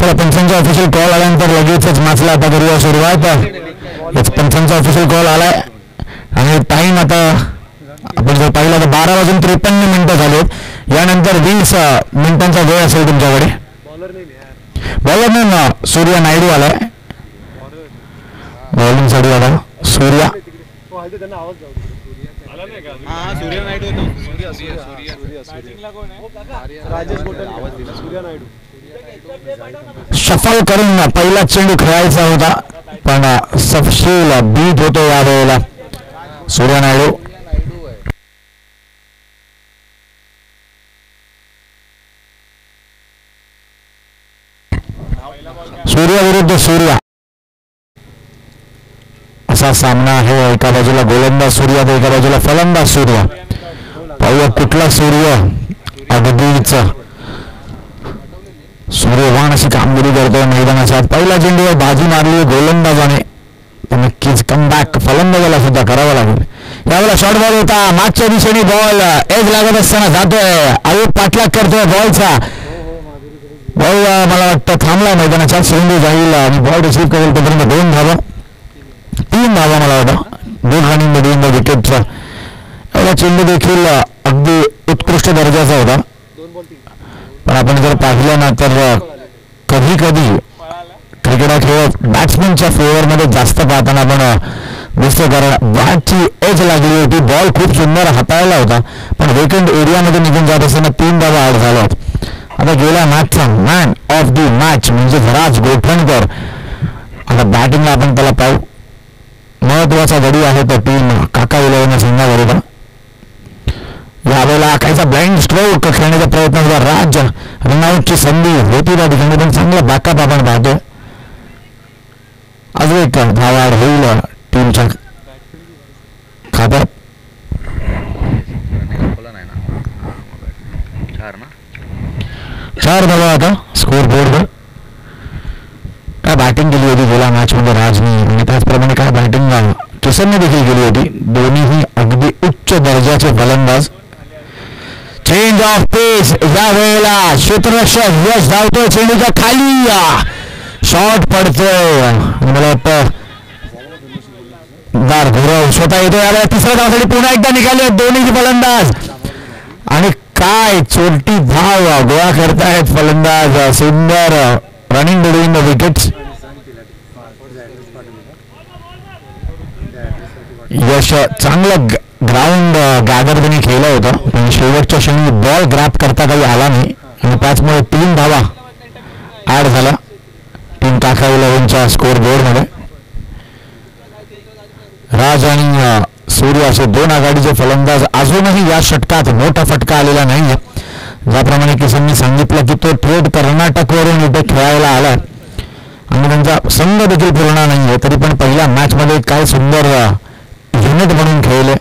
तर पंचांचा official call आल्यानंतर लगेचच मॅचला आता करूया सुरुवात. पंचांचा ऑफिशियल कॉल आलाय आणि टाइम आता आपण जर पाहिलं तर 12:53 झालेत. यानंतर 20 मिनिटांचा वेळ असेल तुमच्याकडे. बॉलर नाही सूर्या नायडू आलाय बॉलिंग साठी. आला सूर्या शफल करून पहिला चेंडू खेळायचा होता पण सपशेल बीट होतो यावेळेला सूर्या नायडू. सूर्या विरुद्ध सूर्या असा सामना आहे. एका बाजूला गोलंदाज सूर्या तर एका बाजूला फलंदाज सूर्या. पाहूया कुठला सूर्य अगदीच सूर्यवान अशी कामगिरी करतोय मैदानाच्या. पहिला चेंडूवर बाजी मारली गोलंदाजाने तर नक्कीच कमबॅक फलंदाजाला सुद्धा करावा लागेल. यावेळेला शॉर्ट बॉल होता मागच्या दिशेने बॉल एज लागत असताना जातोय. आयोग पाठलाग करतोय बॉलचा. बॉल मला वाटतं थांबला मैदानाच्या. चेंडू जाईल आणि बॉल रिसीव्ह करेल तोपर्यंत 2 धावा 3 धावा मला वाटतं 2 रनिंग मध्ये इन द विकेटचा. एवढा चेंडू देखील अगदी उत्कृष्ट दर्जाचा होता. पण आपण जर पाहिलं ना तर कधी कधी क्रिकेट हा खेळ बॅट्समनच्या फेवरमध्ये जास्त पाहताना आपण दिसतो. कारण बॅटची एज लागली होती. बॉल खूप सुंदर हाताळला होता पण वेकेंड एरियामध्ये निघून जात असताना 3 धावा आउट झाल्या. आता गेल्या मॅचचा मॅन ऑफ दी मॅच म्हणजे राज गोठणकर. आता बॅटिंगला आपण त्याला पाहू. महत्वाचा गडी आहे तो टीम काका इलेव्हन संघाबरोबर. यावेळेला काहीचा ब्लाइंड स्ट्रोक खेळण्याचा प्रयत्न होता. राज रनआउटची संधी होती त्या ठिकाणी पण चांगला बॅकअप आपण पाहतोय. अजून एक धावा होईल टीमच्या खात्यात. 4 धावा आता स्कोर बोर्डवर. काय बॅटिंग केली होती गेल्या मॅच मध्ये राजनी आणि त्याचप्रमाणे काय बॅटिंग किसनने देखील केली होती. दोन्हीही अगदी उच्च दर्जाचे फलंदाज. चेंज ऑफ पेस या वेळेला क्षेत्ररक्षक यश धावतोय चेंडूच्या खाली. शॉट पडतोय मला वाटतं दार घोरव स्वतः येतो. यावेळेला तिसऱ्या धावासाठी पुन्हा एकदा निघाले दोन्ही फलंदाज आणि काय चोरटी धाव गोळा करतायत फलंदाज. सुंदर रनिंग बिटवीन द विकेट्स. यश चांगलं ग्राउंड गॅदर त्यांनी खेळलं होतं पण शेवटच्या क्षणी बॉल ग्रॅप करता काही आला नाही आणि त्याचमुळे 3 धावा ऍड झाल्या टीम काका इलेव्हनच्या स्कोर बोर्डमध्ये. राज आणि सूर्य असे 2 आघाडीचे फलंदाज. अजूनही या षटकात मोठा फटका आलेला नाहीये. ज्याप्रमाणे किसननी सांगितलं की तो थेट कर्नाटकवरून इथे खेळायला आलाय आणि त्यांचा संघ देखील पूर्ण नाहीये तरी पण पहिल्या मॅच मध्ये काय सुंदर युनिट म्हणून खेळले.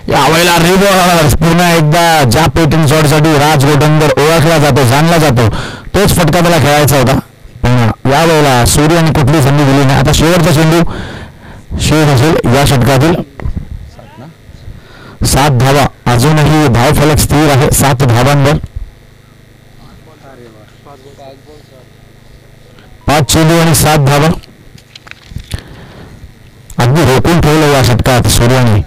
यावेळेला रिव्हर्स पुन्हा एकदा ज्या पेटिंग शॉटसाठी राज गोठणकर ओळखला जातो जाणला जातो तोच फटका त्याला खेळायचा होता पण यावेळेला सूर्याने कुठली संधी दिली नाही. आता शेवटचा चेंडू शेष असेल या षटकातील. 7 धावा अजूनही धावफलक स्थिर आहे 7 धावांवर. 5 चेंडू आणि 7 धावा अगदी रोखून ठेवलं या षटकात सूर्याने.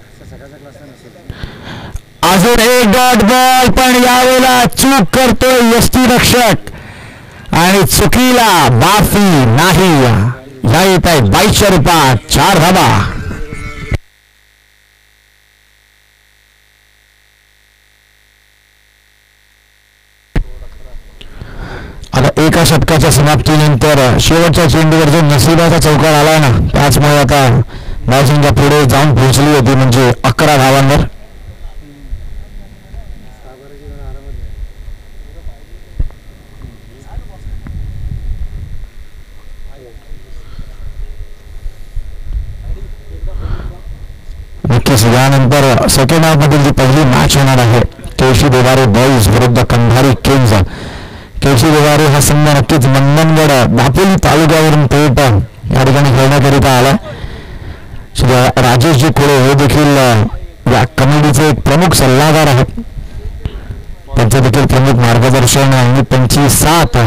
अजून एक डॉट बॉल पण यावेळेला चूक करतोय यष्टीरक्षक आणि चुकीला माफी नाही. या येत आहे 2200 रुपयात 4 धावा. आता एका षटकाच्या समाप्तीनंतर शेवटच्या चेंडूवर जो नशिबाचा चौकार आलाय ना त्याचमुळे आता बॅटिंगच्या पुढे जाऊन पोहोचली होती म्हणजे 11 धावांवर. नक्कीच यानंतर सेकंड हाफ मधील जी पहिली मॅच होणार आहे केशी देवारे बॉईज विरुद्ध कंधारी किंग्ज. केशी देवारे हा संघ नक्कीच मंदनगड दापोली तालुक्यावरून थेट या ठिकाणी खेळण्याकरिता आला. राजेशजी खोडे हे देखील या कमिटीचे एक प्रमुख सल्लागार आहेत. तर याचं देखील प्रमुख मार्गदर्शन आणि त्यांची साथ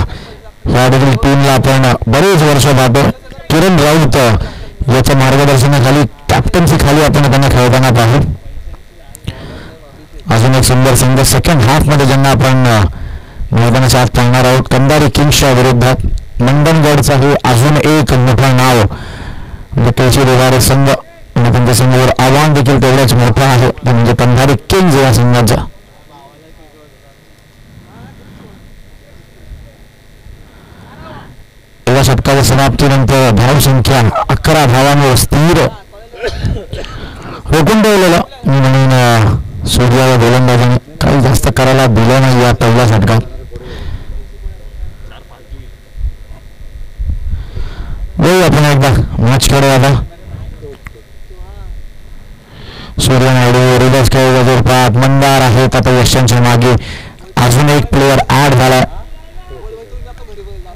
या देखील टीमला आपण बरेच वर्ष पाहतो. किरण राऊत याच्या मार्गदर्शनाखाली कॅप्टन्सी खाली आपण त्यांना खेळताना पाहू. अजून एक सुंदर संघ सेकंड हाफ मध्ये ज्यांना आपण मैदानाच्या आत पाहणार आहोत. कंधारी किंग्सच्या विरोधात मंडणगडचा हे अजून एक मोठं नाव केशरी देवारे संघ आणि त्यांच्या संघावर आव्हान देखील तेवढंच मोठं आहे ते म्हणजे कंधारी किंग्स या संघाचं. एका षटकाच्या समाप्तीनंतर धावसंख्या 11 धावांवर स्थिर रोखून ठेवलेलं म्हणून सूर्या या गोलंदाजाने काही जास्त करायला दिलं नाही या पहिल्या षटकात. बघू आपण एकदा मॅचकडे आता. सूर्या नायडू रिवर्स खेळाच्या स्वरूपात मंदार आहेत. आता यशांच्या मागे अजून एक प्लेअर ऍड झाला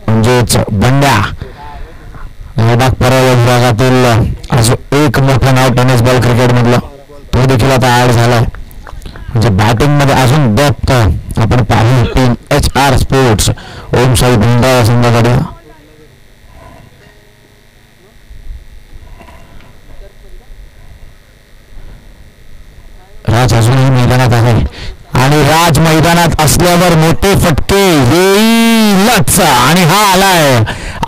म्हणजेच बंड्या. लडाख पर्याय विभागातील अजून एक मोठं नाव टेनिस बॉल क्रिकेट मधलं तो देखील आता ऍड झालाय. म्हणजे बॅटिंग मध्ये अजून डेप्थ आपण पाहू. टीम HR स्पोर्ट्स ओम साई भुंडा या संघाकडे. राज अजूनही मैदानात आहे आणि राज मैदानात असल्यावर मोठे फटके येईलच. आणि हा आलाय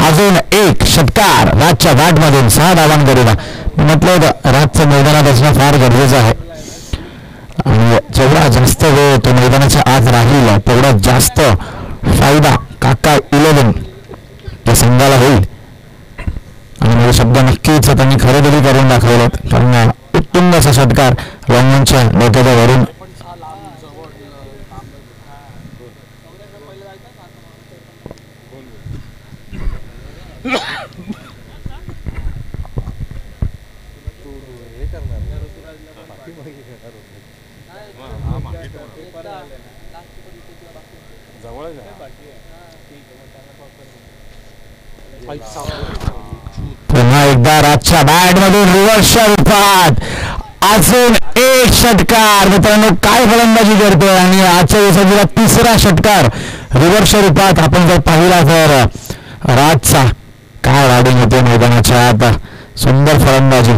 अजून एक षटकार राजच्या बॅट मधून 6 धावांकरिता. म्हटलं होतं राजचं मैदानात असणं फार गरजेचं आहे आणि जेवढा जास्त वेळ तो मैदानाच्या आत राहील तेवढा जास्त फायदा काका 11 या संघाला होईल. आणि माझे शब्द नक्कीच त्यांनी खरेदी करून दाखवलेत कारण उत्तुंग असा षटकार रॉंगनच्या डोक्याच्या वरून. पुन्हा एकदा राजच्या बॅट मधून रिव्हर्सच्या रूपात अजून एक षटकार. मित्रांनो काय फलंदाजी करतोय आणि आजच्या दिवसाचा तिसरा षटकार रिव्हर्सच्या रूपात आपण जर पाहिला तर राजचा काय रायडिंग होते मैदानाच्या आत. सुंदर फलंदाजी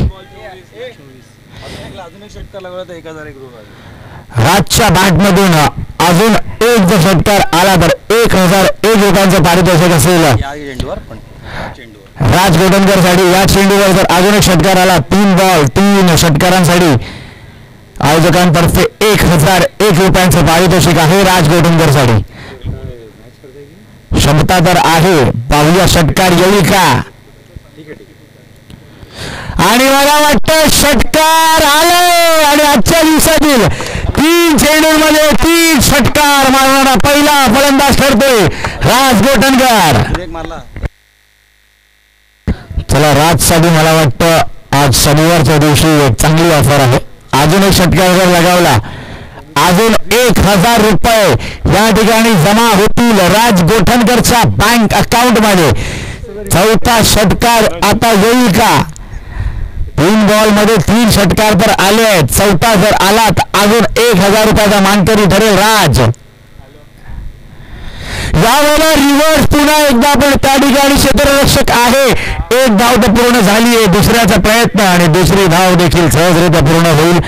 राजच्या बॅट मधून अजून एक जर षटकार आला तर 1001 रुपयांचं पारितोषिक असेल राज गोटनकर साठी. या चेंडूवर जर अजून एक षटकार आला 3 बॉल 3 षटकारांसाठी आयोजकांतर्फे 1001 रुपयांचं पारितोषिक आहे राज गोटनकर साठी. क्षमता तर आहे. पाहूया षटकार येईल का. आणि मला वाटतं षटकार आले आणि आजच्या दिवसातील 3 चेंडूंमध्ये 3 षटकार मारणारा पहिला फलंदाज ठरतोय राज गोटनकर. चला राजसाठी मला वाटतं आज शनिवारच्या दिवशी एक चांगली ऑफर आहे. अजून एक षटकार जर लगावला अजून 1000 रुपये या ठिकाणी जमा होतील राज गोठणकरच्या बँक अकाउंट मध्ये. चौथा षटकार आता येईल का. 3 बॉल मध्ये 3 षटकार तर आले आहेत. चौथा जर आला तर अजून 1000 रुपयाचा मानकरी ठरेल राज. यावेळेला रिव्हर्स पुन्हा एकदा आपण त्या ठिकाणी क्षेत्ररक्षक आहे. 1 धाव तर पूर्ण झाली आहे. दुसऱ्याचा प्रयत्न आणि दुसरी धाव देखील सहजरित्या पूर्ण होईल.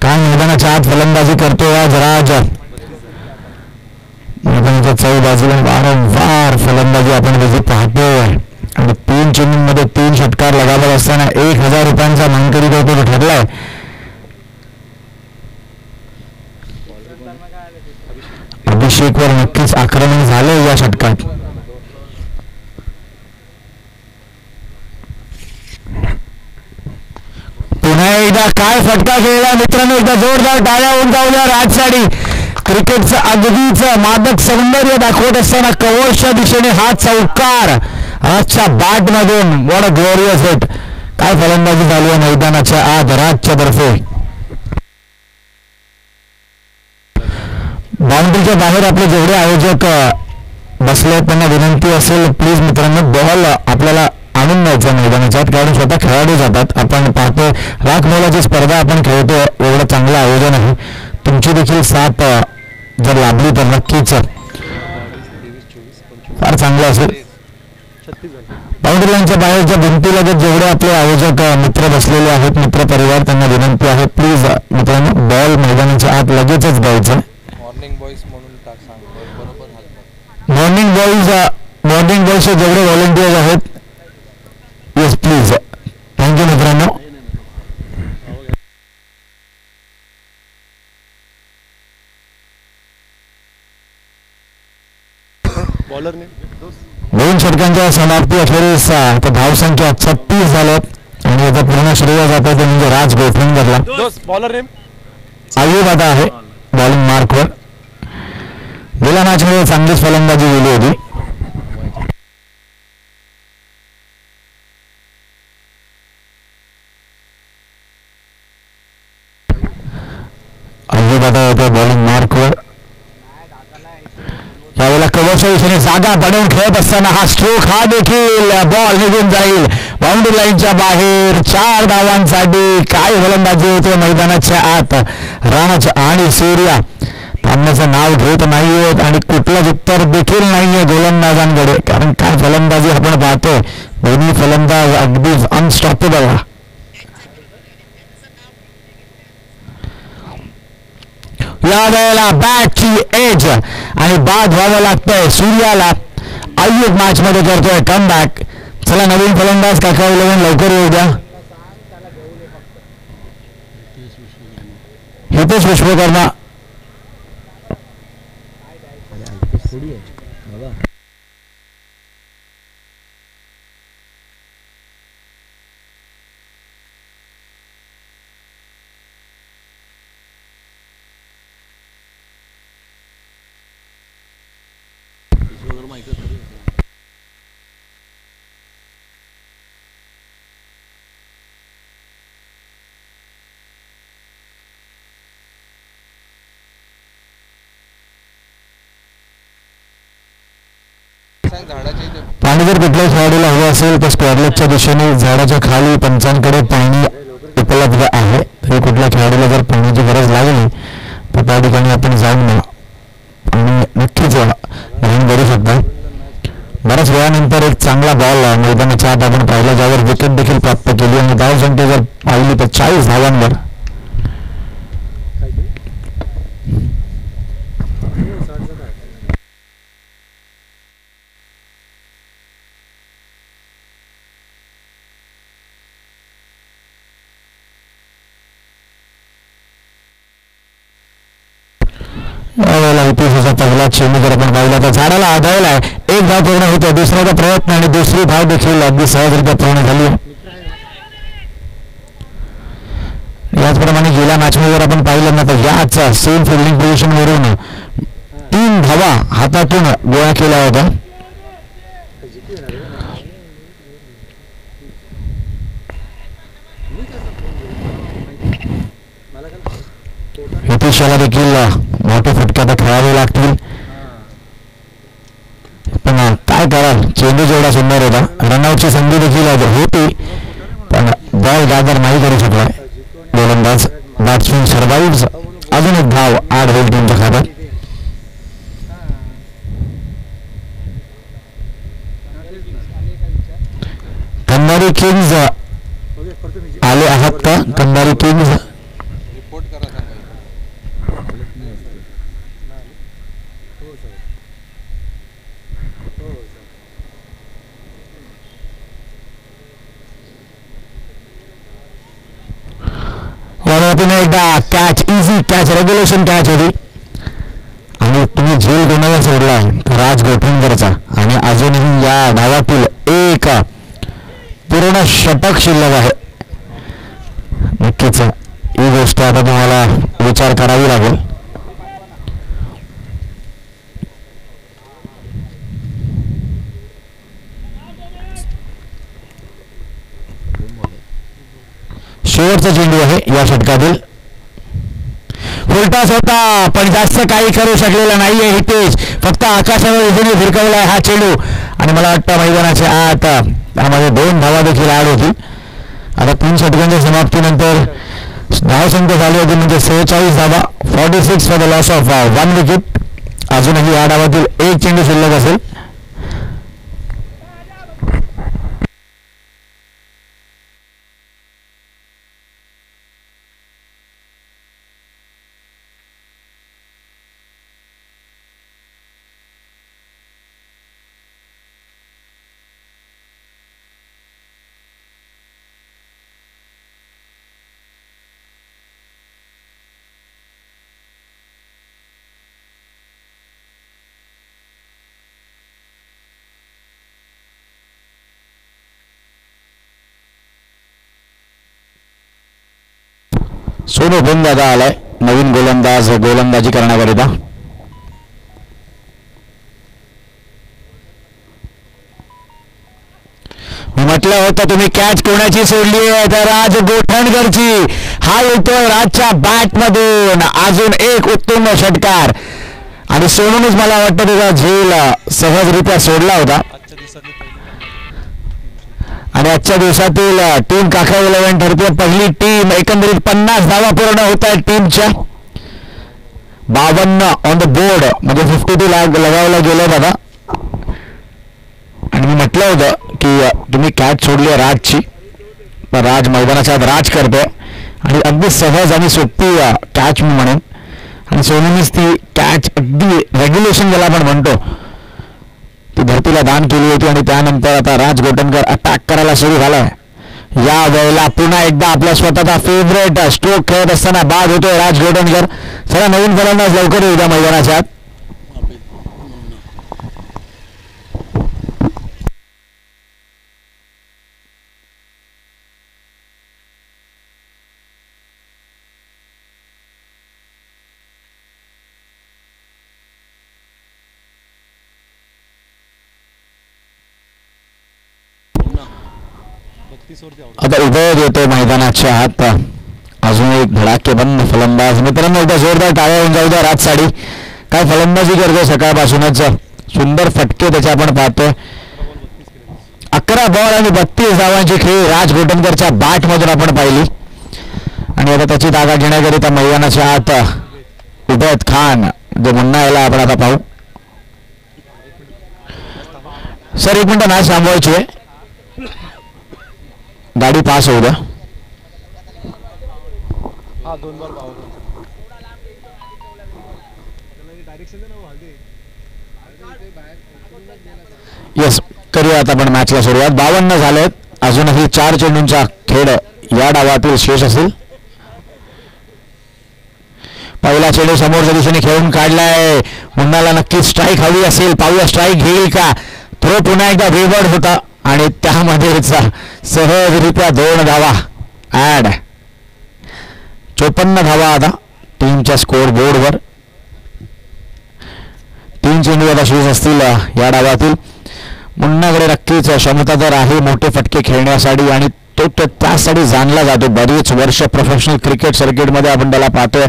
काय मैदानाच्या आत फलंदाजी करतोय आज राज. मैदानाच्या चौ बाजूला वारंवार फलंदाजी आपण त्याची पाहतोय आणि 3 चेंडूंमध्ये 3 षटकार लगावत असताना 1000 रुपयांचा मानकरी तो ठरलाय. अभिषेकवर नक्कीच आक्रमण झालं या षटकात. पुन्हा एकदा काय फटका खेळला मित्रांनो. एकदा जोरदार टाळ्या उंचावल्या राजसाठी. क्रिकेटचं अगदीच मादक सौंदर्य दाखवत असताना कवळच्या दिशेने हा चौकार आजच्या बॅट मधून. What a glorious hit. काय फलंदाजी झाली आहे मैदानाच्या आत राजच्या तर्फे. बाउंड्रीच्या बाहेर आपले जेवढे आयोजक बसले त्यांना विनंती असेल प्लीज मित्रांनो बॉल आपल्याला आणून द्यायचा मैदानाच्या कारण स्वतः खेळाडू जातात. आपण पाहतो लाख मोलाची स्पर्धा आपण खेळतो. एवढं चांगलं आयोजन आहे. तुमची देखील साथ जर लाभली तर नक्कीच फार चांगलं असेल. बाउंड्री लाईनच्या बाहेरच्या भिंतीलगत जेवढे आपले आयोजक मित्र बसलेले आहेत, मित्र परिवार, त्यांना विनंती आहे प्लीज मित्रांनो बॉल मैदानाच्या आत लगेचच द्यायचं. मॉर्निंग बॉयचे जेवढे व्हॉलेंटियर्स आहेत, येस प्लीज, थँक्यू मित्रांनो. दोन षटकांच्या समाप्ती अखेरीस धावसंख्या 36 झाल्यात आणि याचा पूर्ण श्रेय जात आहे ते म्हणजे राज गोठणकरला. आयुब आता आहे बॉलिंग मार्कवर. गेल्या मॅचमध्ये चांगलीच फलंदाजी गेली होती. आयुब आता येतो बॉलिंग मार्कवर. यावेळेला कव्हरच्या दिशेने जागा बनवून खेळत असताना हा स्ट्रोक, हा देखील बॉल निघून जाईल बाउंड्री लाईनच्या बाहेर. 4 धावांसाठी काय फलंदाजी होते मैदानाच्या आत. राणा आणि सूर्या थांबण्याचं नाव घेत नाहीयेत आणि कुठलंच उत्तर देखील नाहीये गोलंदाजांकडे, कारण काय फलंदाजी आपण पाहतोय. दोन्ही फलंदाज अगदी अनस्टॉपेबल. या वेळेला बॅटची एज आणि बाद व्हावं लागतंय सूर्याला. आयुब मॅच मध्ये करतोय कमबॅक. चला नवीन फलंदाज काका 11 लवकर येऊ द्या. हितेश विश्वकर्मा. पाणी जर कुठल्याही खेळाडूला हवं असेल तर स्क्वॅरलेटच्या दिशेने झाडाच्या खाली पंचांकडे पाणी उपलब्ध आहे. तरी कुठल्या खेळाडूला जर पाण्याची गरज लागली तर त्या ठिकाणी आपण जाऊन आणि नक्कीच ग्रहण करू शकता. बऱ्याच वेळानंतर एक चांगला बॉल मैदानाच्या आत आपण पाहिला, ज्यावर विकेट देखील प्राप्त केली आणि धावसंख्या जर पाहिली तर 40 धावांवर. यावेळेला इतिहासाचा पहिला चेंडू जर आपण पाहिला तर झाडाला आढळलाय. एक धाव पूर्ण होते, दुसऱ्याचा प्रयत्न आणि दुसरी धाव देखील अगदी सहजरित्या पूर्ण झाली. याचप्रमाणे गेल्या मॅचमध्ये जर आपण पाहिलं ना तर याच सेम फिल्डिंग पोझिशन वरून 3 धावा हातातून गोळा केल्या होत्या. हितेशाला देखील मोठे फटके आता खेळावे लागतील, पण काय कराल, चेंडू जेवढा सुंदर होता. रनआउटची संधी देखील होती पण बॉल गॅदर नाही करू शकला गोलंदाज. Batsman survive. अजून एक धाव 8 होईल टीमच्या खात्यात. कंधारी किंग्ज आले आहात का? कंधारी किंग्ज एकदा catch, easy catch, regulation catch होती आणि तुम्ही झेल कोणाला सोडला राज गोठणकरचा आणि अजूनही या डावातील एक पूर्ण षटक शिल्लक आहे. नक्कीच ही गोष्ट आता तुम्हाला विचार करावी लागेल. शेवटचा चेंडू आहे या षटकातील. फुलटॉस होता पण जास्त काही करू शकलेला नाहीये हितेश. फक्त आकाशावर उजून फिरकवलाय हा चेंडू आणि मला वाटतं मैदानाच्या आत त्यामध्ये 2 धावा देखील ऍड होती. आता 3 षटकांच्या समाप्तीनंतर धावसंख्या झाली होती म्हणजे 46 धावा. 46 for the loss of 1 wicket. अजूनही या डावातील एक चेंडू शिल्लक असेल. सोनू बंद दादा आलाय नवीन गोलंदाज गोलंदाजी करण्याकरिता. मी म्हटलं होतं तुम्ही कॅच कोणाची सोडली आहे तर राज गोठणकरची. हा येतोय राजच्या बॅट मधून. अजून एक उत्तुंग षटकार आणि सोनूनच मला वाटतं त्याचा झेल सहजरित्या सोडला होता. आणि आजच्या दिवसातील टीम काका 11 ठरते पहिली टीम. एकंदरीत 50 धावा पूर्ण होत आहेत टीमच्या. 52 ऑन द बोर्ड म्हणजे 52 लगावला गेलं दादा. आणि मी म्हटलं होतं की तुम्ही कॅच सोडली राजची तर राज मैदानाच्या आत राज करतोय आणि अगदी सहज आणि सोपी कॅच मी म्हणेन. आणि सोनूनीच ती कॅच अगदी रेग्युलेशन ज्याला आपण म्हणतो ती धरतीला दान केली होती. आणि त्यानंतर आता राज गोटनकर अटॅक करायला सुरू झालाय. या वेळेला पुन्हा एकदा आपला स्वतःचा फेवरेट स्ट्रोक खेळत असताना बाद होतोय राज गोटनकर. चला नवीन फलंदाज लवकर येऊ द्या मैदानाच्या आत. आता उदय येतो मैदानाच्या आत. अजून एक धडाकेबंद फलंदाज. मित्रांनो एकदा जोरदार टाळ्या होऊन जाऊ द्या राजसाठी. काय फलंदाजी करतो सकाळपासूनच. सुंदर फटके त्याचे आपण पाहतोय. 11 बॉल आणि 32 धावांची खेळी राज गोटनकरच्या बॅट मधून आपण पाहिली. आणि आता त्याची जागा घेण्याकरिता मैदानाच्या आत उबैद खान जो मुन्ना याला आपण आता पाहू. सर एक मिनिट मॅच थांबवायची आहे. गाडी पास होऊ द्या. येस करूया आता आपण मॅचला सुरुवात. 52 झालेत. अजूनही 4 चेंडूंचा खेळ या डावातील शेष असेल. पहिला चेंडू समोरच्या दिशेने खेळून काढलाय. मुन्नाला नक्कीच स्ट्राईक हवी असेल. पाहूया स्ट्राईक घेईल का. थ्रो पुन्हा एकदा वेवर्ड होता आणि त्यामध्येच सहजरित्या 2 धावा ऍड. 54 धावा आता टीमच्या स्कोअर बोर्डवर. 3 चेंडू आता शेष असतील या डावातील. मुन्नाकडे नक्कीच क्षमता तर आहे मोठे फटके खेळण्यासाठी आणि तो त्यासाठी जाणला जातो. बरीच वर्ष प्रोफेशनल क्रिकेट सर्किटमध्ये आपण त्याला पाहतोय.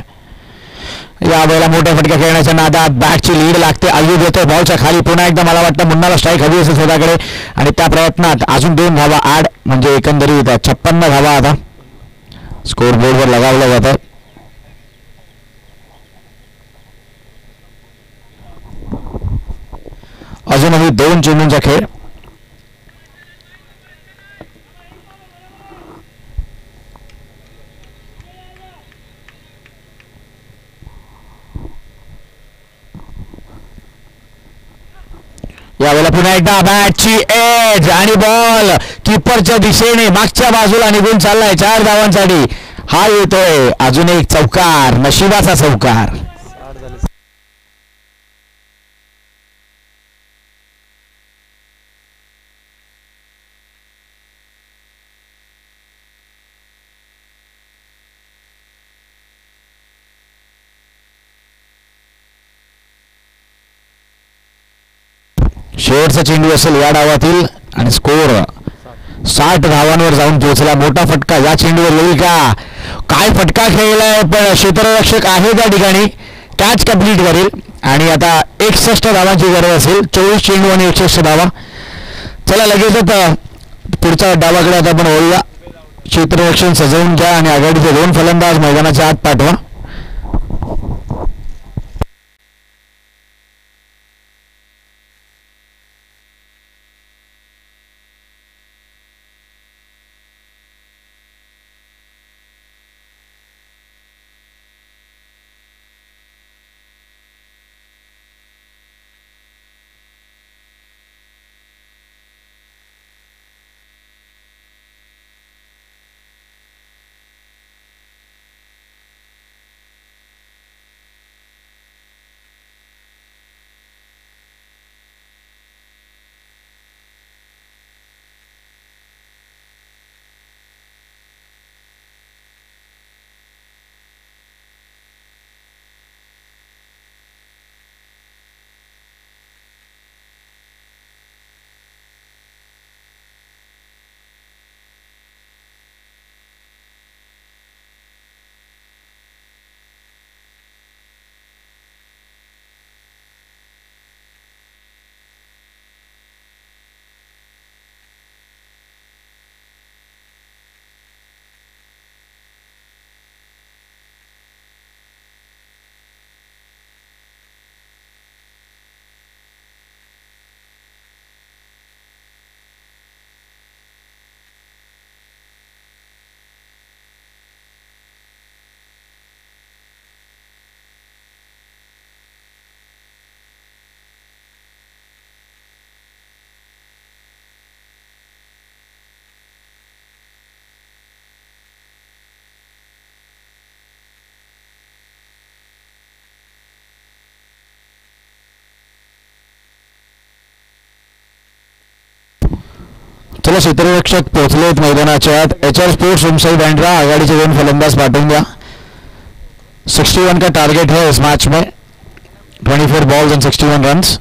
यावेळेला मोठ्या फटक्या खेळण्याच्या नादात बॅटची लीड लागते. अय्यूब येतोय बॉलच्या खाली. पुन्हा एकदा मला वाटतं मुन्नाला स्ट्राईक हवी असेल स्वतःकडे आणि त्या प्रयत्नात अजून 2 धावा ऍड म्हणजे एकंदरीत 56 धावा आता स्कोअर बोर्डवर लगावल्या जातात. अजूनही 2 चेंडूंचा खेळ. यावेळेला पुन्हा एकदा बॅटची एज आणि बॉल कीपरच्या दिशेने मागच्या बाजूला निघून चाललाय 4 धावांसाठी. हा येतोय अजून एक चौकार. नशिबाचा चौकार. शेवटचा चेंडू असेल या डावातील आणि स्कोअर 60 धावांवर जाऊन पोहोचला. मोठा फटका या चेंडूवर येईल का. काय फटका खेळलाय पण क्षेत्ररक्षक आहे त्या ठिकाणी. कॅच कंप्लीट करेल आणि आता 61 धावांची गरज असेल. 24 चेंडू आणि 61 धावा. चला लगेचच पुढच्या डावाकडे आता आपण वळूया. क्षेत्ररक्षण सजवून घ्या आणि आघाडीचे 2 फलंदाज मैदानाच्या आत पाठवा. चला क्षेत्ररक्षक पोहोचलेत मैदानाच्या आत. HR स्पोर्ट्स उमसाई बँड्रा आघाडीचे 2 फलंदाज पाठवून द्या. 61 का टारगेट है इस मैच में. 24 बॉल्स एंड 61 रन्स.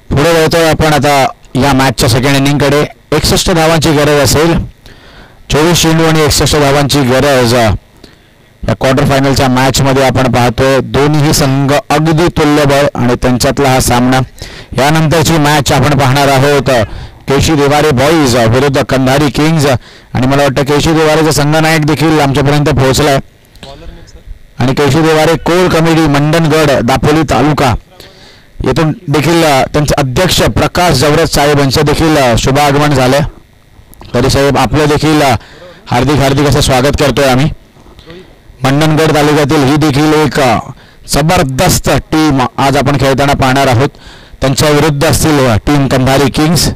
पुढे वळतोय आपण आता या मॅचच्या सेकंड इनिंगकडे. 61 धावांची गरज असेल. 24 चेंडू आणि 61 धावांची गरज या क्वार्टर फायनलच्या मॅचमध्ये आपण पाहतोय. दोन्ही संघ अगदी तुल्यबळ आणि त्यांच्यातला हा सामना. यानंतरची मॅच आपण पाहणार आहोत केशी देवारे बॉईज विरुद्ध कंधारी किंग्ज. आणि मला वाटतं केशी देवारेचा संघनायक देखील आमच्यापर्यंत पोहोचलाय. आणि केशी देवारे कोर कमिटी मंडणगड दापोली तालुका येथून देखील त्यांचे अध्यक्ष प्रकाश जवरत साहेब यांचं देखील शुभागमन झालंय. तरी साहेब आपलं देखील हार्दिक हार्दिक असं स्वागत करतोय आम्ही. मंडणगड तालुक्यातील ही देखील एक जबरदस्त टीम आज आपण खेळताना पाहणार आहोत. त्यांच्या विरुद्ध असतील टीम कंधारी किंग्स.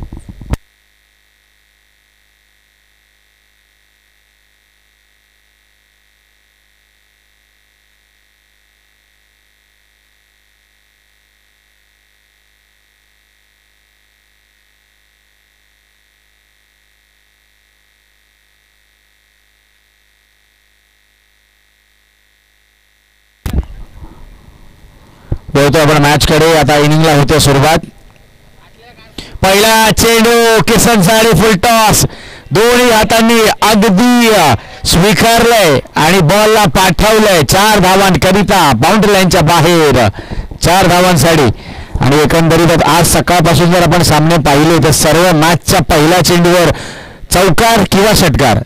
बोलतो आपण मॅच कडे. आता इनिंगला होते सुरुवात. पहिला चेंडू किसन साडी फुल टॉस. दोन्ही हातांनी अगदी स्वीकारलंय आणि बॉलला पाठवलंय. 4 धावांकरिता बाउंड्री लाईनच्या बाहेर 4 धावांसाठी. आणि एकंदरीत आज सकाळपासून जर आपण सामने पाहिले तर सर्व मॅचच्या पहिल्या चेंडूवर चौकार किंवा षटकार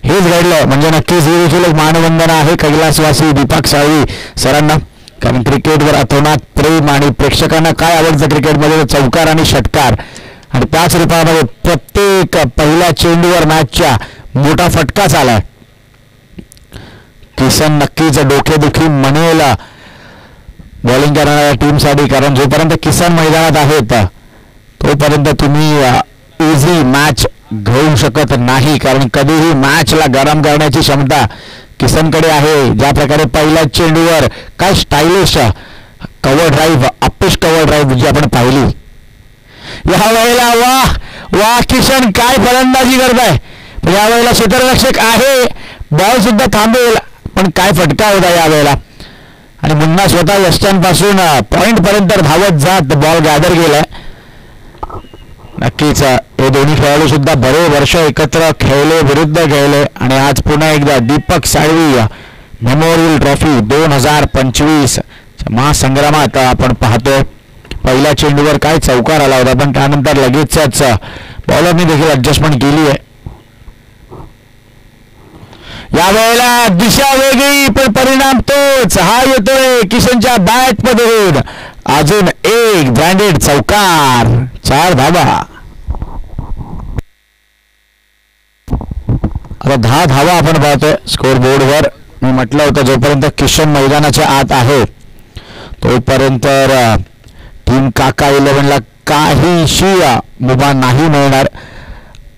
हेच घडलंय. म्हणजे नक्कीच ही देखील एक मानवंदना आहे कैलासवासी दीपक साळवी सरांना. कारण क्रिकेटवर अतोनात प्रेम आणि प्रेक्षकांना काय आवडतं क्रिकेटमध्ये चौकार आणि षटकार. आणि त्याच रूपामध्ये प्रत्येक पहिल्या चेंडूवर मॅचच्या मोठा फटकाच आलाय. किसन नक्कीच डोकेदुखी म्हणेल बॉलिंग करणाऱ्या टीमसाठी. कारण जोपर्यंत किसन मैदानात आहेत तोपर्यंत तुम्ही इझी मॅच घेऊ शकत नाही. कारण कधीही मॅचला गरम करण्याची क्षमता किसनकडे आहे. ज्या प्रकारे पहिल्या चेंडूवर काय स्टायलिश कव्हर ड्राईव्ह, अपेश कव्हर ड्राईव्ह जी आपण पाहिली या वेळेला. वा किशन काय फलंदाजी करताय. यावेळेला क्षेत्ररक्षक आहे, बॉल सुद्धा थांबेल, पण काय फटका होता यावेळेला. आणि मुन्ना स्वतः यष्टांपासून पॉइंट पर्यंत धावत जात बॉल गॅदर केलाय. नक्कीच हे दोन्ही खेळाडू सुद्धा बरे वर्ष एकत्र खेळले, विरुद्ध खेळले आणि आज पुन्हा एकदा दीपक साळवी मेमोरियल ट्रॉफी 2025 महासंग्रामात आपण पाहतोय. पहिल्या चेंडूवर काय चौकार आला होता, पण त्यानंतर लगेचच बॉलरनी देखील ऍडजस्टमेंट केली आहे. यावेळेला दिशा वेगळी पण परिणाम तोच. हा येतोय किशनच्या बॅट मधून. अजून एक ब्रँडेड चौकार, 4 धावा. आता 10 धावा आपण पाहतोय स्कोर बोर्डवर. मी म्हटलं होतं जोपर्यंत किशन मैदानाच्या आत आहे तोपर्यंत टीम काका 11ला काहीशी मुभा नाही मिळणार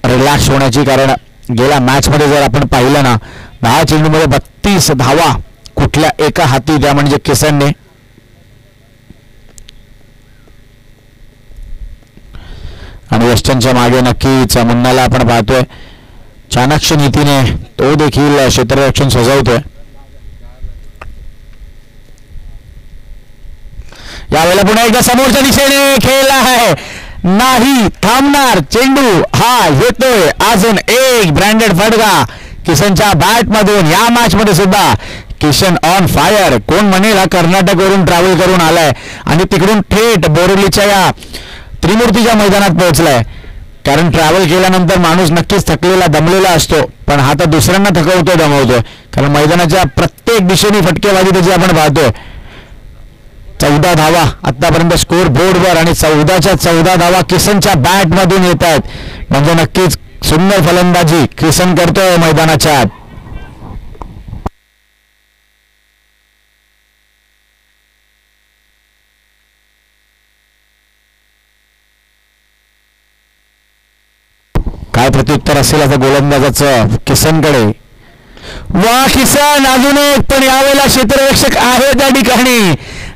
रिलॅक्स होण्याची. कारण गेल्या मॅचमध्ये जर आपण पाहिलं ना 10 चेंडूमध्ये 32 धावा कुठल्या एका हाती, त्या म्हणजे किसनने. आणि वेस्टर्नच्या मागे नक्कीच मुन्नाला आपण पाहतोय चाणक्य नीतीने तो देखील क्षेत्ररक्षण सजवतोय. यावेळेला पुन्हा एकदा समोरच्या दिशेने खेळला आहे, नाही थांबणार चेंडू. हा येतोय अजून एक ब्रँडेड फटका किशनच्या बॅट मधून. या मॅच मध्ये सुद्धा किशन ऑन फायर. कोण म्हणेल हा कर्नाटकवरून ट्रॅव्हल करून आलाय आणि तिकडून थेट बोरिवलीच्या या त्रिमूर्तीच्या मैदानात पोहोचलाय. कारण ट्रॅव्हल केल्यानंतर माणूस नक्कीच थकलेला दमलेला असतो, पण हा तर दुसऱ्यांना थकवतोय, दमवतोय. कारण मैदानाच्या प्रत्येक दिशेने फटकेबाजी त्याची आपण पाहतोय. 14 धावा आतापर्यंत स्कोर बोर्डवर आणि 14च्या 14 धावा किशनच्या बॅट मधून येत आहेत. म्हणजे नक्कीच सुंदर फलंदाजी किशन करतोय मैदानाच्या आत. काय प्रत्युत्तर असेल आता गोलंदाजाचं किशनकडे. वा किशन अजून एक, पण यावेळेला क्षेत्ररक्षक आहे त्या ठिकाणी.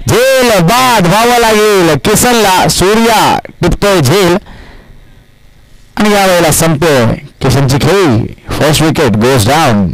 झेल बाद व्हावं लागेल किशनला. सूर्या टिपतोय झेल आणि यावेळेला संपतोय किशनची खेळी. First wicket goes down.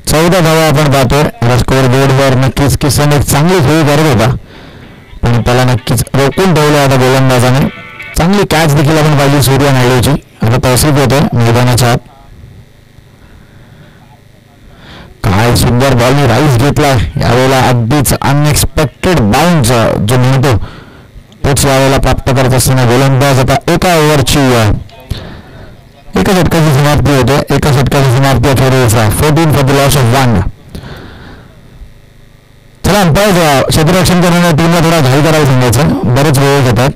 चौदा धावा आपण पाहतोय स्कोर बोर्डवर. नक्कीच किशन एक चांगली खेळी करत होता, पण त्याला नक्कीच रोखून ठेवलं आता गोलंदाजाने. चांगली कॅच देखील आपण पाहिली सूर्या नायडूची. आता तहसील होतोय मैदानाच्या आत. काय सुंदर बॉलने राईस घेतला यावेळेला. अगदीच अनएक्सपेक्टेड बाउन्स जो म्हणतो तोच यावेळेला प्राप्त करत असताना गोलंदाज आता एका ओव्हरची एका षटकाची समाप्ती होते. एका षटकाची समाप्ती अखेरीस 14 फॉर द लॉस ऑफ 1. चला अंपायर क्षेत्ररक्षण करणाऱ्या टीमला थोडा घाई करायला सांगायचं, बरेच वेळ घेतात.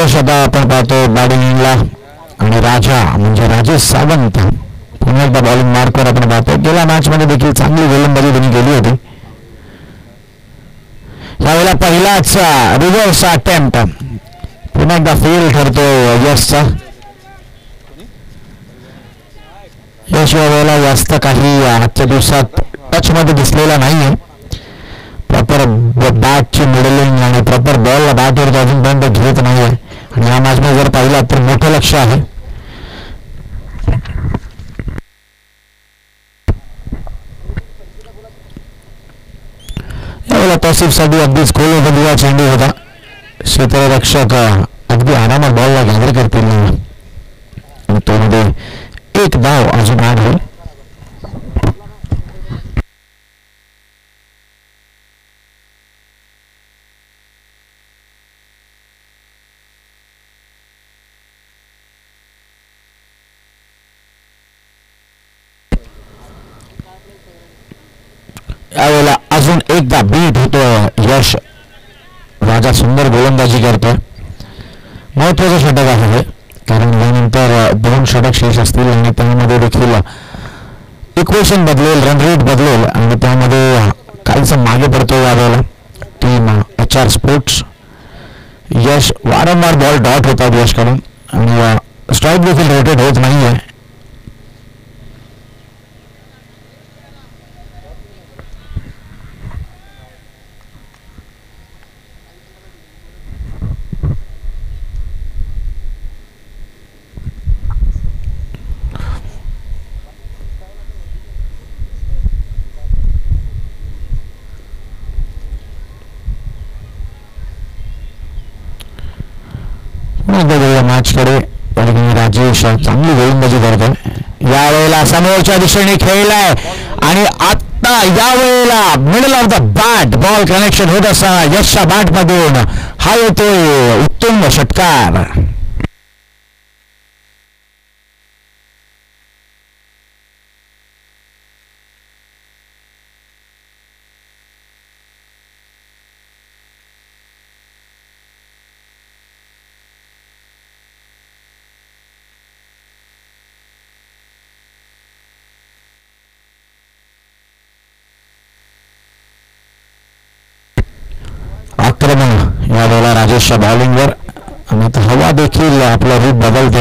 यश आता आपण पाहतो बॅटिंगला आणि राजा म्हणजे राजेश सावंत पुन्हा एकदा बॉलिंग मार्कवर आपण पाहतो. गेल्या मॅच मध्ये देखील चांगली गोलंदाजी त्यांनी केली होती. यावेळेला पहिलाच रिव्हर्स अटेम्प्ट पुन्हा एकदा फेल ठरतो यशचा. यश यावेळेला जास्त काही आजच्या दिवसात टच मध्ये दिसलेला नाहीये. प्रॉपर बॅटची मिडलिंग आणि प्रॉपर बॉलला बॅटवर अजूनपर्यंत घेत नाहीये आणि या मॅच मध्ये जर पाहिला तर मोठं लक्ष आहे. यावेळेला तौसिफसाठी अगदीच खोल बदलूया चेंडू होता. क्षेत्ररक्षक अगदी आरामात बॉलला गॅदर करतील आणि तो मध्ये एक धाव अजून ऍड होईल. यावेळेला अजून एकदा बीट होतो यश. राजा सुंदर गोलंदाजी करतोय. महत्वाचं षटक आहे कारण यानंतर 2 षटक शेष असतील आणि त्यामध्ये देखील इक्वेशन बदलेल, रन रेट बदलेल आणि त्यामध्ये काहीच मागे पडतो यावेळेला टीम HR स्पोर्ट्स. यश वारंवार बॉल डॉट होतात यशकडून आणि स्ट्राईक देखील रोटेट होत नाहीये. मॅचकडे राजेश चांगली गोलंदाजी करतोय. यावेळेला समोरच्या दिशेने खेळलाय आणि आता यावेळेला middle of the bat ball connection होत असताना यशच्या बॅट मधून हा येतोय उत्तम षटकार. आक्रमण यावेळेला राजेशच्या बॉलिंगवर आणि आता हवा देखील आपला रूप बदलते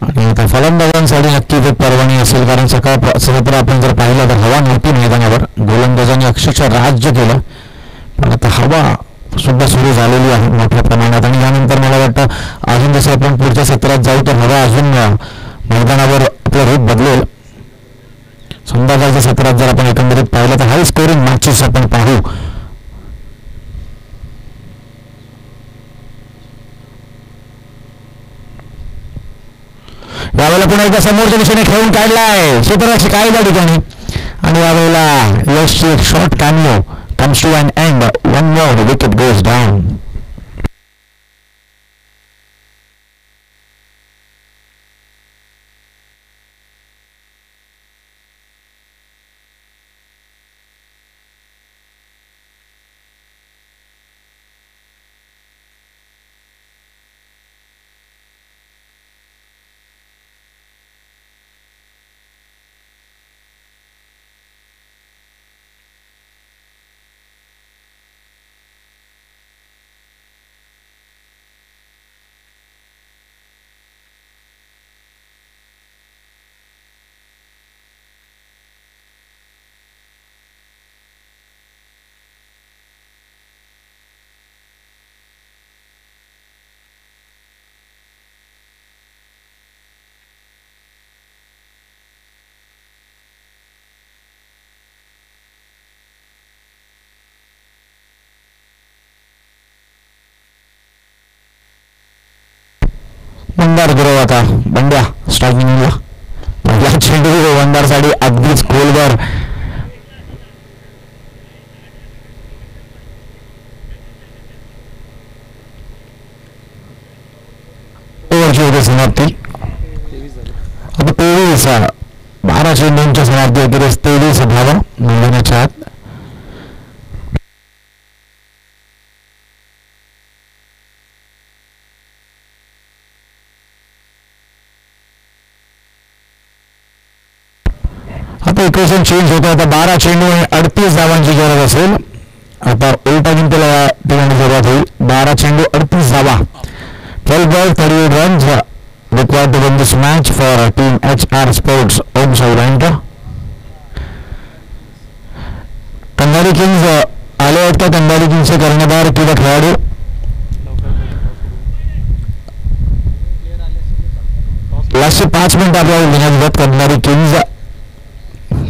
आणि आता फलंदाजांसाठी नक्कीच एक पर्वणी असेल कारण सकाळ आपण जर पाहिलं तर हवा नव्हती मैदानावर. गोलंदाजांनी अक्षरशः राज्य केलं पण आता हवा सुद्धा सुरू झालेली आहे मोठ्या प्रमाणात आणि यानंतर मला वाटतं अजून जसं आपण पुढच्या सत्रात जाऊ तर हवा अजून मैदानावर आपलं रूप बदलेल. संध्याकाळच्या सत्रात जर आपण एकंदरीत पाहिलं तर हाय स्कोरिंग मॅचेस आपण पाहू. यावेळेला पुन्हा एकदा समोरच्या दिशेने खेळून काढलाय क्षेत्ररक्षक काय त्या ठिकाणी आणि यावेळेला यशची एक short cameo comes to an end. One more wicket goes down. Mandar Gurav आता बंड्या स्ट्रायकिंगला पहिला चेंडू वंदारसाठी अगदीच खोलवर ओव्हरची होते समाप्ती. आता 23 12 चेंडूंच्या समाप्ती अखेरीस 23 धावा मैदानाच्या आत. इक्वेशन चेंज होतं. आता 12 चेंडू आणि 38 धावांची गरज असेल. आता उलटा जिंकला या ठिकाणी सुरुवात होईल. 12 चेंडू 38 धावा. 12 ball 38 runs required to win this match for team HR Sports Om Sai Bandra. Kandhari Kings आले आहेत का? कंधारी किंग्सचे कर्णधार किंवा खेळाडू लास्टचे 5 मिनिटं आपल्याला घेण्यात येतात कंधारी किंग्स,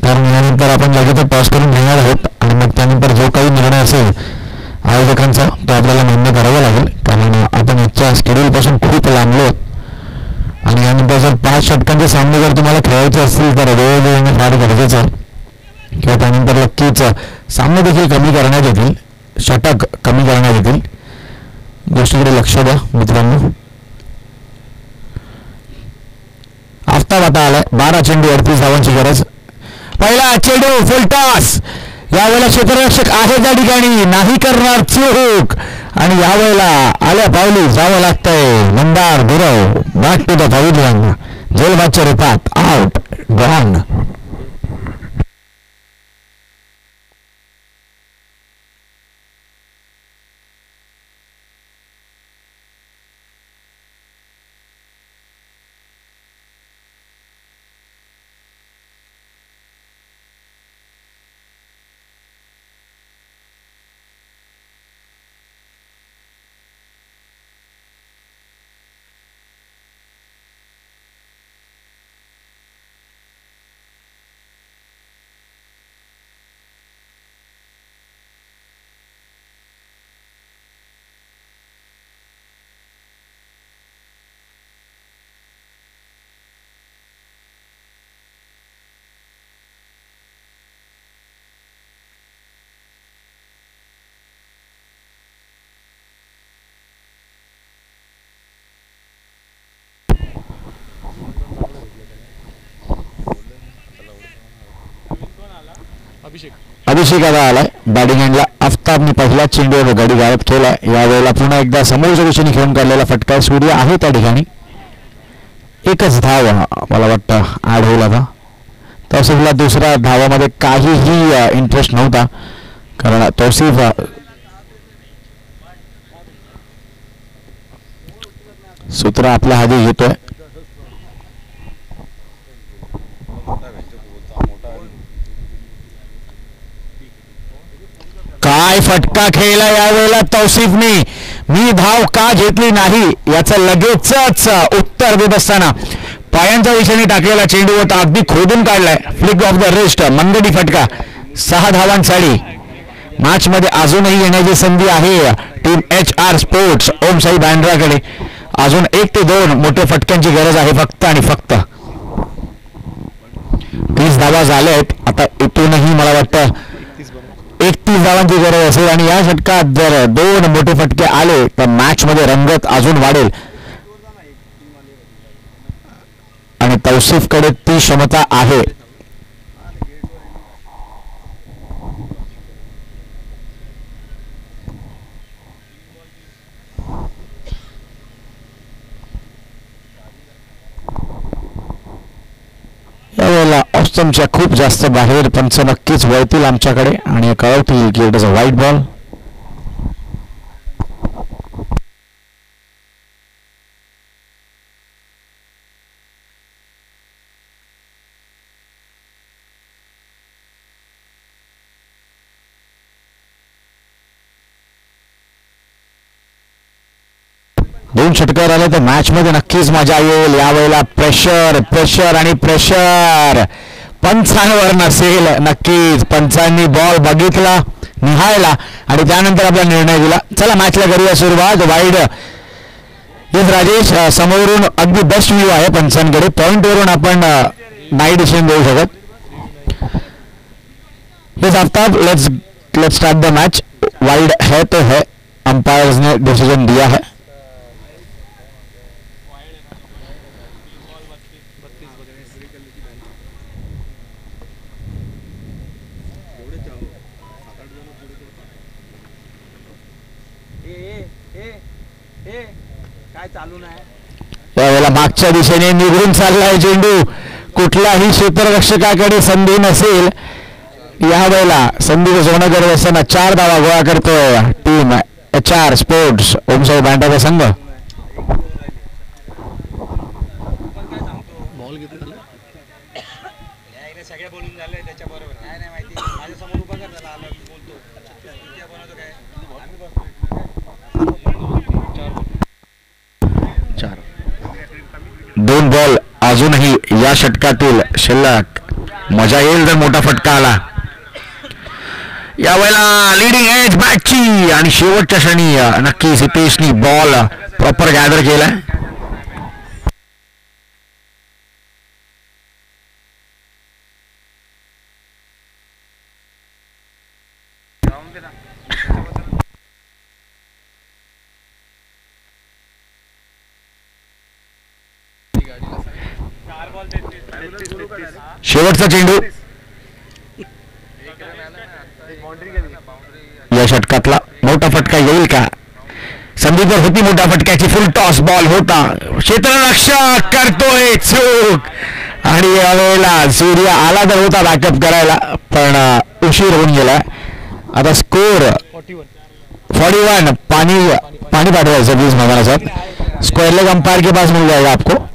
कारण यानंतर आपण लगेच पॉज करून घेणार आहोत आणि मग त्यानंतर जो काही निर्णय असेल आयोजकांचा तो आपल्याला मान्य करावा लागेल, कारण आपण आजच्या शेड्यूलपासून खूप लांबलो आणि यानंतर जर 5 षटकांचे सामने जर तुम्हाला खेळायचे असतील तर वेळ देणे फार गरजेचं आहे. किंवा त्यानंतर नक्कीच सामने देखील कमी करण्यात येतील, षटक कमी करण्यात येतील. गोष्टीकडे लक्ष द्या मित्रांनो. आफ्ताब आता आलाय. 12 चेंडू 38 धावांची गरज. पहिला चेंडू फुल टॉस. यावेळेला क्षेत्ररक्षक आहे त्या ठिकाणी, नाही करणार चूक आणि यावेळेला आल्या पावली जावं लागतंय. Mandar Gurav back to the pavilion. जेलबादच्या रूपात आउट गॉन. अभिषेक आता आलाय बॅटिंग एंडला. आफ्ताबने पहिला चेंडूवर गडी गायब केलाय. यावेळेला पुन्हा एकदा समोरच्या दिशेने खेळून काढलेला फटका. सूर्य आहे त्या ठिकाणी. एकच धाव मला वाटतं ऍड होईल आता. तौसिफला दुसऱ्या धावामध्ये काहीही इंटरेस्ट नव्हता, कारण तौसिफ सूत्र आपल्या हाती घेतोय. काय फटका खेळला यावेळेला तौसिफने. मी धाव का घेतली नाही याचं लगेचच उत्तर देत असताना पायांच्या दिशेने टाकलेला चेंडू होता, अगदी खोदून काढलाय. फ्लिक ऑफ द रिस्ट, मंगडी फटका. 6 धावांसाठी मॅच मध्ये अजूनही येण्याची संधी आहे टीम HR स्पोर्ट्स ओम साई बांद्राकडे. अजून 1 ते 2 मोठ्या फटक्यांची गरज आहे फक्त आणि फक्त. 30 धावा झाल्या आहेत. आता इथूनही मला वाटतं 31 धावांची गरज असेल आणि या षटकात जर 2 मोठे फटके आले तर मॅच मध्ये रंगत अजून वाढेल आणि तौसिफकडे ती क्षमता आहे. यावेळेला ऑस्टमच्या खूप जास्त बाहेर पंच नक्कीच वळतील आमच्याकडे आणि कळवतील की इट इज अ वाईट बॉल. दोन षटकार आले तर मॅच मध्ये नक्कीच मजा येईल. यावेळेला प्रेशर प्रेशर आणि प्रेशर पंचांवर नसेल. नक्कीच पंचांनी बॉल बघितला, निहाळला आणि त्यानंतर आपला निर्णय दिला. चला मॅचला करूया सुरुवात. वाईड येस राजेश, समोरून अगदी बेस्ट व्ह्यू आहे पंचांकडे. पॉइंटवरून आपण नाही डिसिजन देऊ शकत. Yes Aftab, let's start the match. Wide है तो है, अंपायर्स ने डिसीजन दिया है. यावेळेला मागच्या दिशेने निघून चाललाय चेंडू. कुठल्याही क्षेत्ररक्षकाकडे संधी नसेल, यावेळेला संधीचं सोनं करत असताना 4 धावा गोळा करतोय टीम HR स्पोर्ट्स ओमसाई बँडाचा संघ. दोन बॉल अजूनही या षटकातील शिल्लक. मजा येईल जर मोठा फटका आला. यावेळेला लीडिंग एज बॅटची आणि शेवटच्या क्षणी नक्कीच हितेशनी बॉल प्रॉपर गॅदर केलाय. शेवटचा चेंडू या षटकातला मोठा फटका येईल का? संधीवर होती मोठ्या फटक्याची. फुल टॉस बॉल होता. क्षेत्ररक्षक करतोय चूक आणि यावेळेला सूर्य आला तर होता बॅकअप करायला, पण उशीर होऊन गेला. आता स्कोर 41. पानी पाठवायचं 20 मैदानाचा. स्क्वायर लेग अंपायर के पास मिल जाएगा आपको.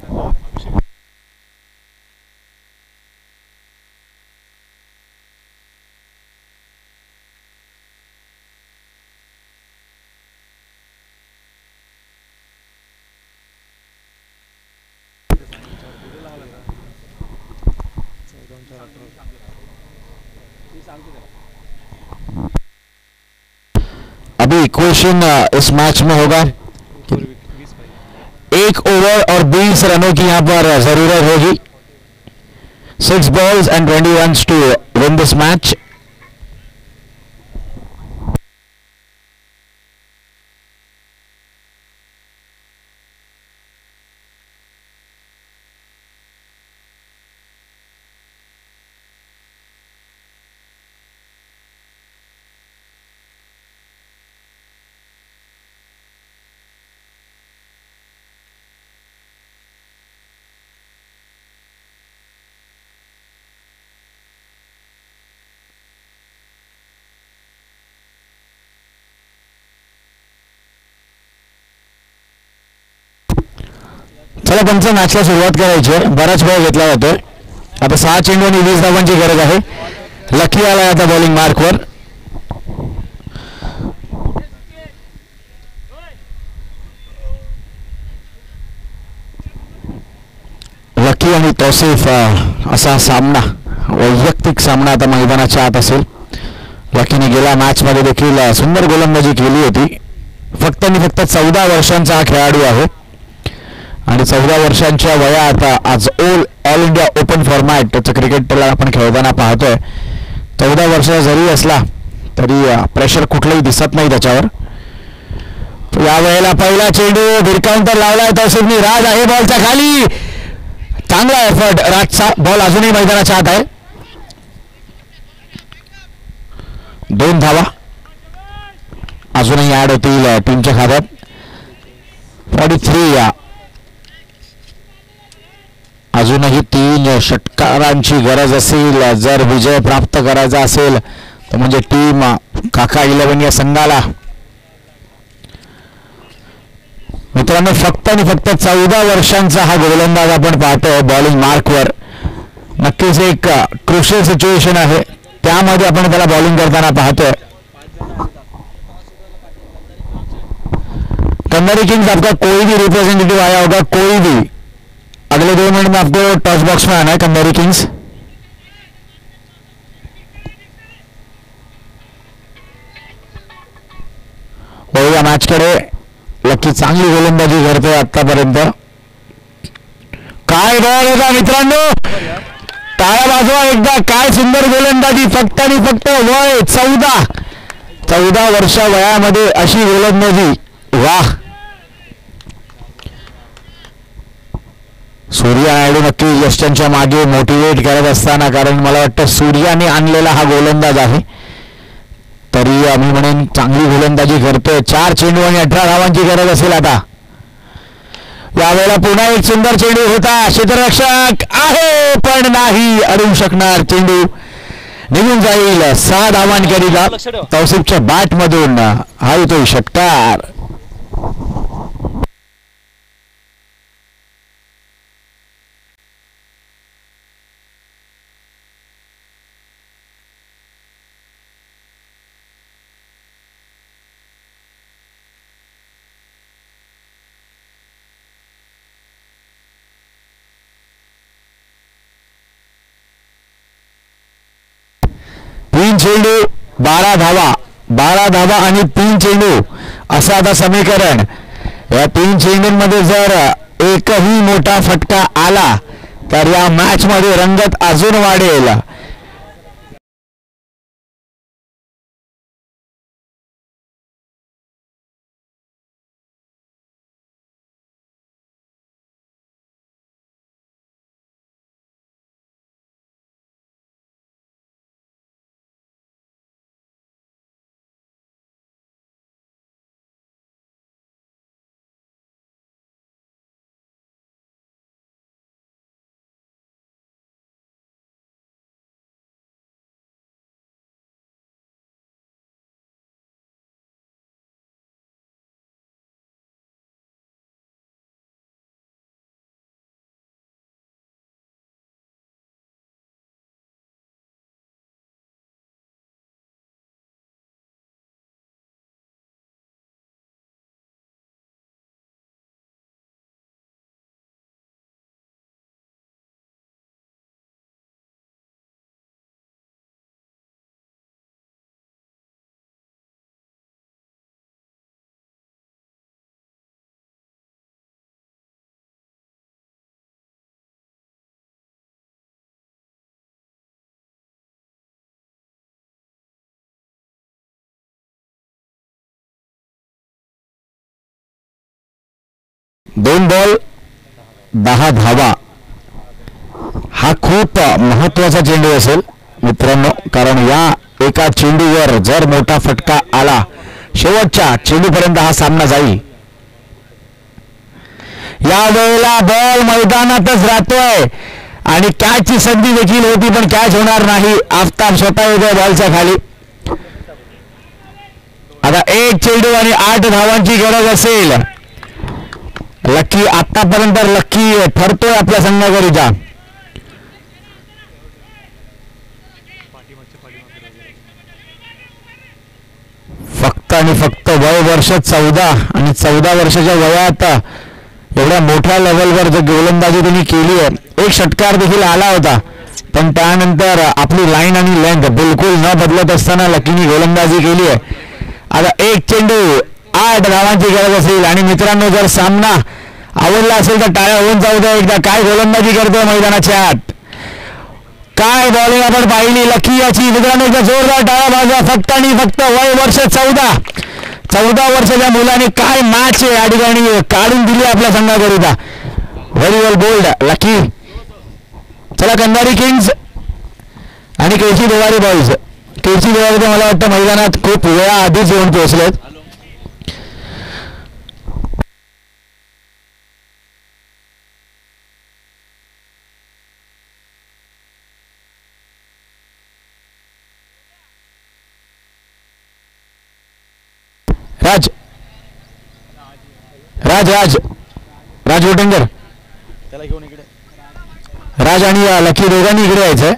अभी इक्वेशन इस मैच में होगा 1 ओवर और 20 रनों की यहां पर जरूरत होगी. 6 balls and 20 runs to win this match. चला पंच मॅचला सुरुवात करायची आहे. बराच वेळ घेतला जातोय. आता 6 चेंडू आणि 20 धावांची गरज आहे. लकी आलाय आता बॉलिंग मार्कवर. लकी आणि तौसिफ असा सामना, वैयक्तिक सामना आता मैदानाच्या आत असेल. लकीने गेल्या मॅच मध्ये देखील सुंदर गोलंदाजी केली होती. फक्त आणि फक्त 14 वर्षांचा हा खेळाडू आहे आणि 14 वर्षांच्या वयात आज ऑल इंडिया ओपन फॉर्मॅटचं क्रिकेटला आपण खेळताना पाहतोय. 14 वर्षाचा जरी असला तरी प्रेशर कुठलंही दिसत नाही त्याच्यावर. यावेळेला पहिला चेंडू भिरकावून लावलाय तौसिफनी. राज आहे बॉलच्या खाली. चांगला एफर्ट राजचा. बॉल अजूनही मैदानाच्या आत आहे. 2 धावा अजूनही ऍड होतील टीमच्या खात्यात. 43. अजूनही 3 षटकारांची गरज असेल जर विजय प्राप्त करायचा असेल तर, म्हणजे टीम काका 11 या संघाला. मित्रांनो फक्त आणि फक्त 14 वर्षांचा हा गोलंदाज आपण पाहतोय बॉलिंग मार्कवर. नक्कीच एक क्रुशियल सिच्युएशन आहे, त्यामध्ये आपण त्याला बॉलिंग करताना पाहतोय. कंधारी किंग्स आपका कोई भी रिप्रेजेंटेटिव आया होगा, कोई भी अगले 2 मिनट में आपको टॉस बॉक्स में आना है. कंधारी किंग्स वळूया मॅचकडे. लकी चांगली गोलंदाजी करतोय आतापर्यंत. काय बॉल होता मित्रांनो. टाळ्या वाजवा एकदा. काय सुंदर गोलंदाजी. फक्त आणि फक्त वय 14 वर्षा वयामध्ये अशी गोलंदाजी. वाह. सूर्या नायडू नक्की यशांच्या मागे मोटिवेट करत असताना, कारण मला वाटतं सूर्याने आणलेला हा गोलंदाज आहे, तरी आम्ही म्हणेन चांगली गोलंदाजी करतोय. 4 चेंडू आणि 18 धावांची गरज असेल आता. यावेळेला पुन्हा एक सुंदर चेंडू होता, क्षेत्ररक्षक आहे पण नाही अडवू शकणार, चेंडू निघून जाईल. 6 धावांकरिता तौसिफच्या बॅट मधून हा येतोय षटकार. चेंडू 12 धावा, 12 धावा आणि 3 चेंडू असं आता समीकरण. या 3 चेंडूंमध्ये जर एकही मोठा फटका आला तर या मॅच मध्ये रंगत अजून वाढेल. दोन बॉल 10 धावा हा खूप महत्वाचा चेंडू असेल मित्रांनो, कारण या एका चेंडूवर जर मोठा फटका आला शेवटच्या चेंडूपर्यंत हा सामना जाईल. या वेळेला बॉल मैदानातच राहतोय आणि कॅचची संधी देखील होती पण कॅच होणार नाही. आफताब स्वतः येतोय बॉलच्या खाली. आता एक चेंडू आणि 8 धावांची गरज असेल. लक्की आतापर्यंत लक्की ठरतोय आपल्या संघाकरिता. फक्त आणि फक्त वय वर्ष 14 आणि 14 वर्षाच्या वयात एवढ्या मोठ्या लेवलवर जो गोलंदाजी त्यांनी केली आहे. एक षटकार देखील आला होता पण त्यानंतर आपली लाईन आणि लेंथ बिलकुल न बदलत असताना लकीनी गोलंदाजी केली आहे. आता एक चेंडू 8 धावांची गरज असेल आणि मित्रांनो जर सामना आवडला असेल तर टाळ्या होऊन जाऊ द्या एकदा. काय गोलंदाजी करतोय मैदानाच्या आत, काय बॉलिंग आपण पाहिली लकी याची. मित्रांनो एकदा जोरदार टाळ्या वाजवा. फक्त आणि फक्त वय वर्ष 14 वर्षाच्या मुलाने काय मॅच या ठिकाणी काढून दिली आपल्या संघाकरिता. व्हेरी वेल बोल्ड लकी. चला कंधारी किंग्स आणि केसी देवारी बॉईज. केसी देवारी मला वाटतं मैदानात खूप वेळा आधीच येऊन पोहोचलेत. राज राज राज राज वोटिंगर, त्याला घेऊन इकडे. राज आणि लकी दोघांनी इकडे यायचंय.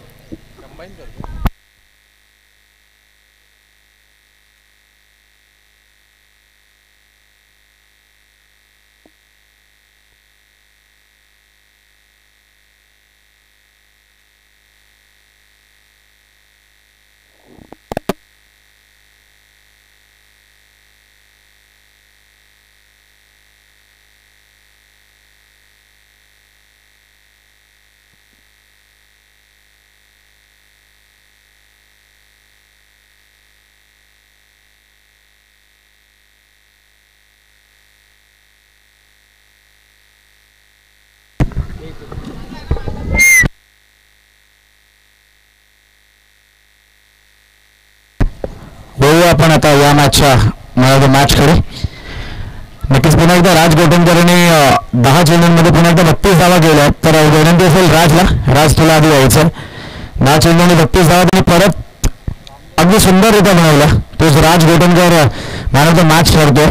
बघूया आपण आता या मॅचच्या मॅचकडे. नक्कीच पुन्हा एकदा राज गोटनकरने 10 चेंडूंमध्ये पुन्हा एकदा 32 धावा केल्या. तर विनंती असेल राजला, राज तुला आधी यायचं. 10 चेंडूंनी 32 धावा त्यांनी परत अगदी सुंदररित्या बनवल्या. तोच राज गोटनकर मॅन ऑफ द मॅच ठरतो.